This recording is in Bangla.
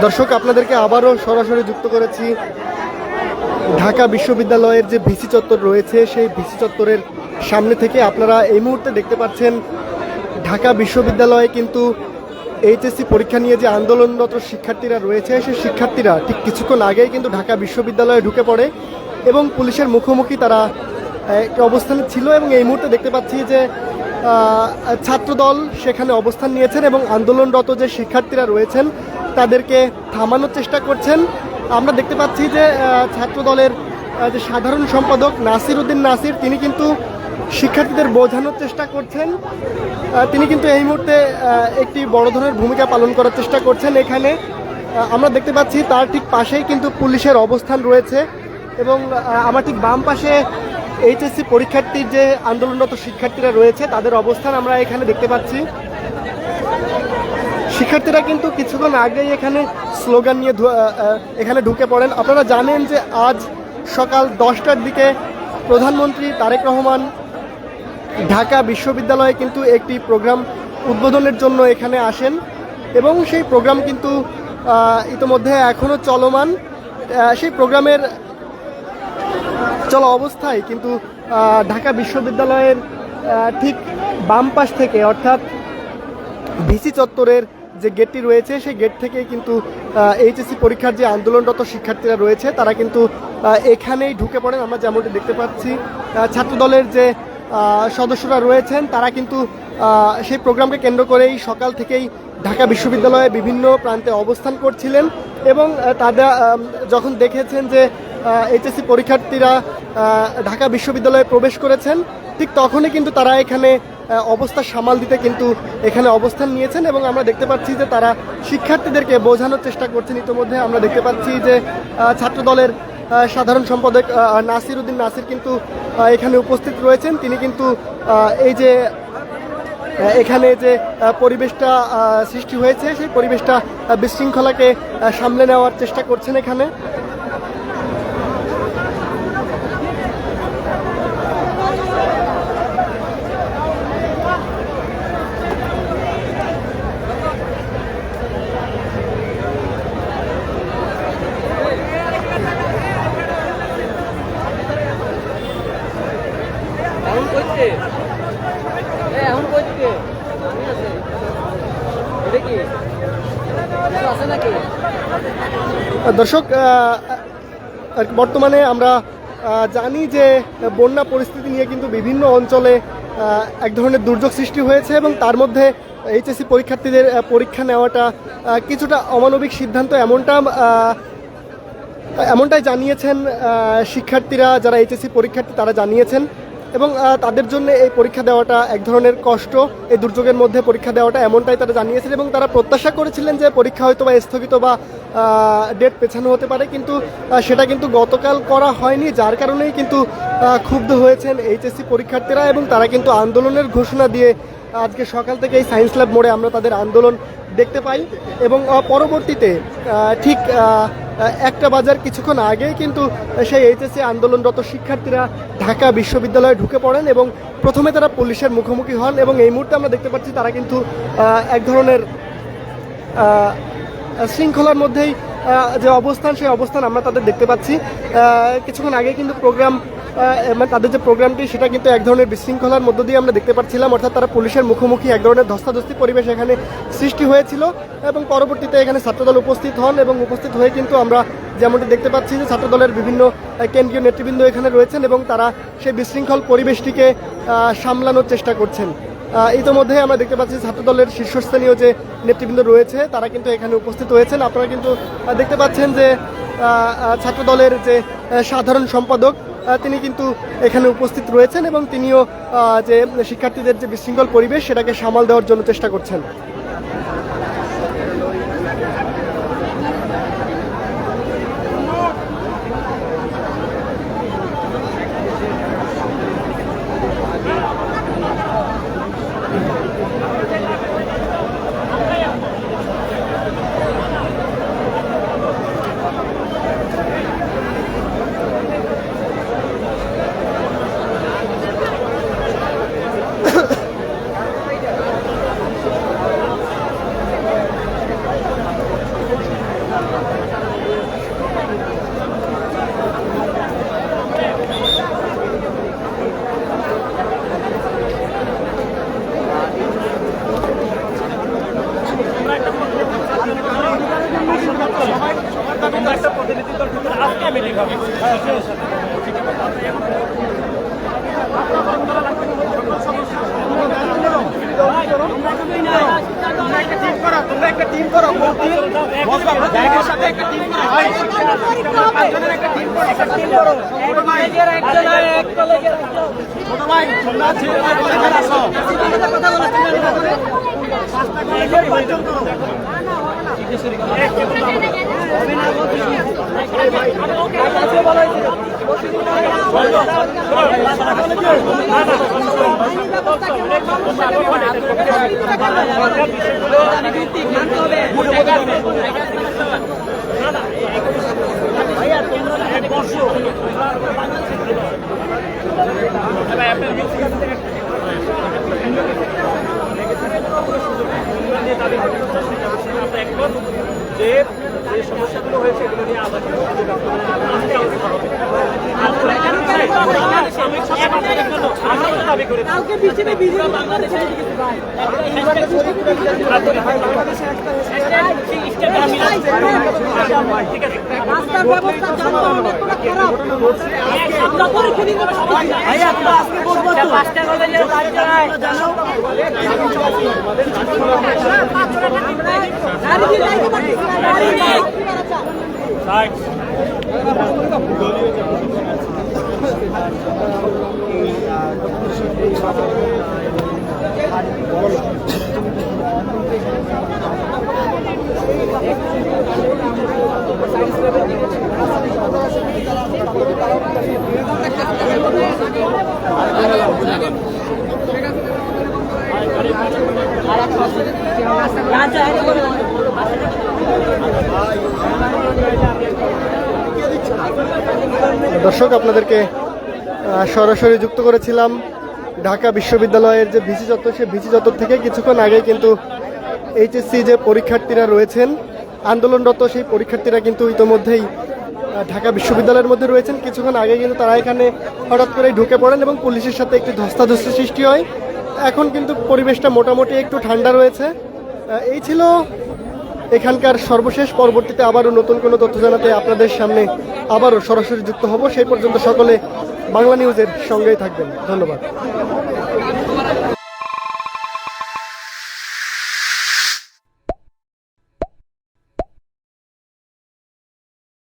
দর্শক, আপনাদেরকে আবারও সরাসরি যুক্ত করেছি ঢাকা বিশ্ববিদ্যালয়ের যে ভিসি চত্বর রয়েছে সেই ভিসি চত্বরের সামনে থেকে। আপনারা এই মুহূর্তে দেখতে পাচ্ছেন ঢাকা বিশ্ববিদ্যালয়ে কিন্তু এইচএসসি পরীক্ষা নিয়ে যে আন্দোলনরত শিক্ষার্থীরা রয়েছে সেই শিক্ষার্থীরা ঠিক কিছুক্ষণ আগেই কিন্তু ঢাকা বিশ্ববিদ্যালয়ে ঢুকে পড়ে এবং পুলিশের মুখোমুখি তারা একটি অবস্থানে ছিল। এবং এই মুহূর্তে দেখতে পাচ্ছি যে ছাত্রদল সেখানে অবস্থান নিয়েছেন এবং আন্দোলনরত যে শিক্ষার্থীরা রয়েছেন তাদেরকে থামানোর চেষ্টা করছেন। আমরা দেখতে পাচ্ছি যে ছাত্রদলের যে সাধারণ সম্পাদক নাসির উদ্দিন নাসির, তিনি কিন্তু শিক্ষার্থীদের বোঝানোর চেষ্টা করছেন। তিনি কিন্তু এই মুহূর্তে একটি বড় ধরনের ভূমিকা পালন করার চেষ্টা করছেন। এখানে আমরা দেখতে পাচ্ছি তার ঠিক পাশেই কিন্তু পুলিশের অবস্থান রয়েছে এবং আমার ঠিক বাম পাশে এইচএসসি পরীক্ষার্থীর যে আন্দোলনরত শিক্ষার্থীরা রয়েছে তাদের অবস্থান আমরা এখানে দেখতে পাচ্ছি। শিক্ষার্থীরা কিন্তু কিছুক্ষণ আগেই এখানে স্লোগান নিয়ে এখানে ঢুকে পড়েন। আপনারা জানেন যে আজ সকাল 10টার দিকে প্রধানমন্ত্রী তারেক রহমান ঢাকা বিশ্ববিদ্যালয়ে কিন্তু একটি প্রোগ্রাম উদ্বোধনের জন্য এখানে আসেন এবং সেই প্রোগ্রাম কিন্তু ইতোমধ্যে এখনও চলমান। সেই প্রোগ্রামের চলা অবস্থায় কিন্তু ঢাকা বিশ্ববিদ্যালয়ের ঠিক বাম পাশ থেকে অর্থাৎ ভিসি চত্বরের যে গেটটি রয়েছে সেই গেট থেকে কিন্তু এইচএসসি পরীক্ষার যে আন্দোলনরত শিক্ষার্থীরা রয়েছে তারা কিন্তু এখানেই ঢুকে পড়েন। আমরা যেমনটি দেখতে পাচ্ছি ছাত্রদলের যে সদস্যরা রয়েছেন তারা কিন্তু সেই প্রোগ্রামকে কেন্দ্র করেই সকাল থেকেই ঢাকা বিশ্ববিদ্যালয়ে বিভিন্ন প্রান্তে অবস্থান করছিলেন এবং তারা যখন দেখেছেন যে এইচএসসি পরীক্ষার্থীরা ঢাকা বিশ্ববিদ্যালয়ে প্রবেশ করেছেন ঠিক তখনই কিন্তু তারা এখানে অবস্থা সামাল দিতে কিন্তু এখানে অবস্থান নিয়েছেন এবং আমরা দেখতে পাচ্ছি যে তারা শিক্ষার্থীদেরকে বোঝানোর চেষ্টা করছেন। ইতিমধ্যে আমরা দেখতে পাচ্ছি যে ছাত্রদলের সাধারণ সম্পাদক নাসির উদ্দিন নাসির কিন্তু এখানে উপস্থিত রয়েছেন। তিনি কিন্তু এই যে এখানে যে পরিবেশটা সৃষ্টি হয়েছে সেই পরিবেশটা বিশৃঙ্খলাকে সামলে নেওয়ার চেষ্টা করছেন এখানে। দর্শক, বর্তমানে আমরা জানি যে বন্যা পরিস্থিতি নিয়ে কিন্তু বিভিন্ন অঞ্চলে এক ধরনের দুর্যোগ সৃষ্টি হয়েছে এবং তার মধ্যে এইচএসসি পরীক্ষার্থীদের পরীক্ষা নেওয়াটা কিছুটা অমানবিক সিদ্ধান্ত এমনটাই জানিয়েছেন শিক্ষার্থীরা যারা এইচএসসি পরীক্ষার্থী তারা জানিয়েছেন এবং তাদের জন্য এই পরীক্ষা দেওয়াটা এক ধরনের কষ্ট, এই দুর্যোগের মধ্যে পরীক্ষা দেওয়াটা এমনটাই তারা জানিয়েছেন এবং তারা প্রত্যাশা করেছিলেন যে পরীক্ষা হয়তো বা স্থগিত বা ডেট পেছানো হতে পারে, কিন্তু সেটা কিন্তু গতকাল করা হয়নি, যার কারণেই কিন্তু ক্ষুব্ধ হয়েছেন এইচএসসি পরীক্ষার্থীরা এবং তারা কিন্তু আন্দোলনের ঘোষণা দিয়ে আজকে সকাল থেকে এই সায়েন্স ল্যাব মোড়ে আমরা তাদের আন্দোলন দেখতে পাই এবং পরবর্তীতে ঠিক 1টা বাজার কিছুক্ষণ আগেই কিন্তু সেই এইচএসসি আন্দোলনরত শিক্ষার্থীরা ঢাকা বিশ্ববিদ্যালয়ে ঢুকে পড়েন এবং প্রথমে তারা পুলিশের মুখোমুখি হন এবং এই মুহূর্তে আমরা দেখতে পাচ্ছি তারা কিন্তু এক ধরনের শৃঙ্খলার মধ্যেই যে অবস্থান সেই অবস্থান আমরা তাদের দেখতে পাচ্ছি। কিছুক্ষণ আগে কিন্তু তাদের যে প্রোগ্রামটি সেটা কিন্তু এক ধরনের বিশৃঙ্খলার মধ্য দিয়ে আমরা দেখতে পাচ্ছিলাম, অর্থাৎ তারা পুলিশের মুখোমুখি এক ধরনের ধস্তাধস্তি পরিবেশ এখানে সৃষ্টি হয়েছিল এবং পরবর্তীতে এখানে ছাত্রদল উপস্থিত হন এবং উপস্থিত হয়ে কিন্তু আমরা যেমনটি দেখতে পাচ্ছি যে ছাত্রদলের বিভিন্ন কেন্দ্রীয় নেতৃবৃন্দ এখানে রয়েছেন এবং তারা সেই বিশৃঙ্খল পরিবেশটিকে সামলানোর চেষ্টা করছেন। ইতিমধ্যে আমরা দেখতে পাচ্ছি ছাত্রদলের শীর্ষস্থানীয় যে নেতৃবৃন্দ রয়েছে তারা কিন্তু এখানে উপস্থিত হয়েছেন। আপনারা কিন্তু দেখতে পাচ্ছেন যে ছাত্রদলের যে সাধারণ সম্পাদক তিনি কিন্তু এখানে উপস্থিত রয়েছেন এবং তিনিও যে শিক্ষার্থীদের যে বিশৃঙ্খল পরিবেশ সেটাকে সামাল দেওয়ার জন্য চেষ্টা করছেন। যে সমস্যাগুলো হয়েছে এগুলো নিয়ে আলাদা রাস্তার ব্যবস্থা যানবাহনের পুরো খারাপ। দর্শক, আপনাদেরকে সরাসরি যুক্ত করেছিলাম ঢাকা বিশ্ববিদ্যালয়ের যে ভিসি চত্বর, সেই ভিসি চত্বর থেকে কিছুক্ষণ আগে কিন্তু এইচএসসি যে পরীক্ষার্থীরা রয়েছেন আন্দোলনরত, সেই পরীক্ষার্থীরা কিন্তু ইতোমধ্যেই ঢাকা বিশ্ববিদ্যালয়ের মধ্যে রয়েছেন। কিছুক্ষণ আগে কিন্তু তারা এখানে হঠাৎ করেই ঢুকে পড়েন এবং পুলিশের সাথে একটি ধস্তাধস্তি সৃষ্টি হয়। এখন কিন্তু পরিবেশটা মোটামুটি একটু ঠান্ডা রয়েছে। এই ছিল এখানকার সর্বশেষ। পরবর্তীতে আবারও নতুন কোনো তথ্য জানাতে আপনাদের সামনে আবারও সরাসরি যুক্ত হব। সেই পর্যন্ত সকলে বাংলা নিউজের সঙ্গেই থাকবেন। ধন্যবাদ।